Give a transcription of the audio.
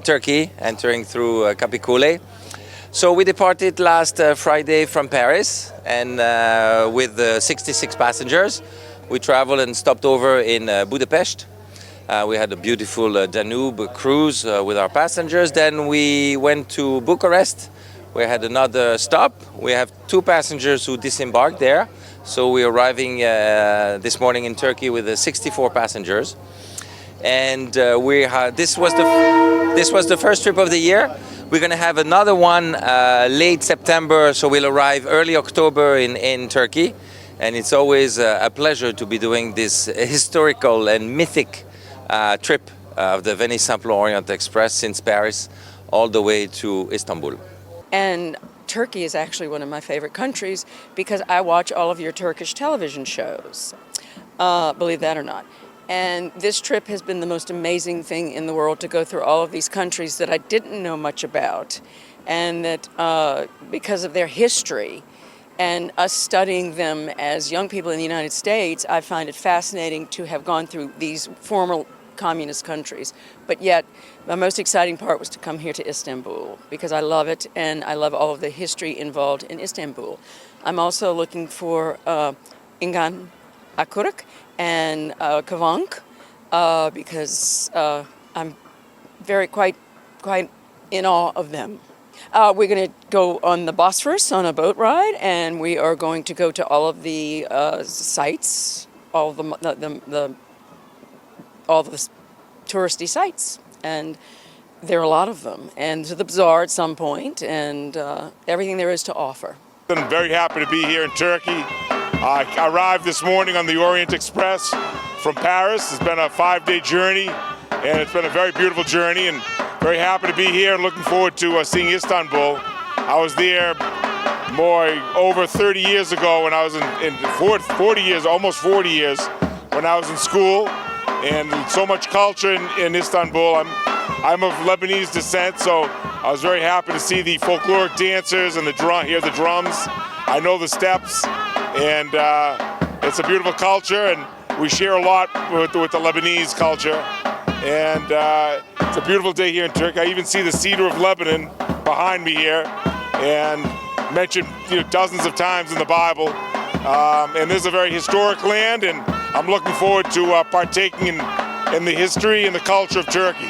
Turkey, entering through Kapıkule. So we departed last Friday from Paris, and with 66 passengers, we traveled and stopped over in Budapeşte. We had a beautiful Danube cruise with our passengers. Then we went to Bucharest. We had another stop. We have 2 passengers who disembarked there. So we're arriving this morning in Turkey with 64 passengers. And this was the first trip of the year. We're going to have another one late September, so we'll arrive early October in Turkey. And it's always a pleasure to be doing this historical and mythic trip of the Venice Simplon Orient Express since Paris all the way to Istanbul. And Turkey is actually one of my favorite countries because I watch all of your Turkish television shows, believe that or not. And this trip has been the most amazing thing in the world, to go through all of these countries that I didn't know much about, and that because of their history and us studying them as young people in the United States, I find it fascinating to have gone through these former communist countries. But yet, my most exciting part was to come here to Istanbul because I love it, and I love all of the history involved in Istanbul. I'm also looking for Ingan Akurik and Kavank because I'm quite in awe of them. We're going to go on the Bosphorus on a boat ride, and we are going to go to all of the sites, all the touristy sites, and there are a lot of them, and to the bazaar at some point, and everything there is to offer. I'm very happy to be here in Turkey. I arrived this morning on the Orient Express from Paris. It's been a 5-day journey, and it's been a very beautiful journey, and very happy to be here and looking forward to seeing Istanbul. I was there over 30 years ago when I was in 40 years, almost 40 years, when I was in school, and so much culture in Istanbul. I'm of Lebanese descent, so I was very happy to see the folkloric dancers and hear the drums. I know the steps, and it's a beautiful culture, and we share a lot with the Lebanese culture. And it's a beautiful day here in Turkey. I even see the Cedar of Lebanon behind me here, and mentioned dozens of times in the Bible. And this is a very historic land, and I'm looking forward to partaking in the history and the culture of Turkey.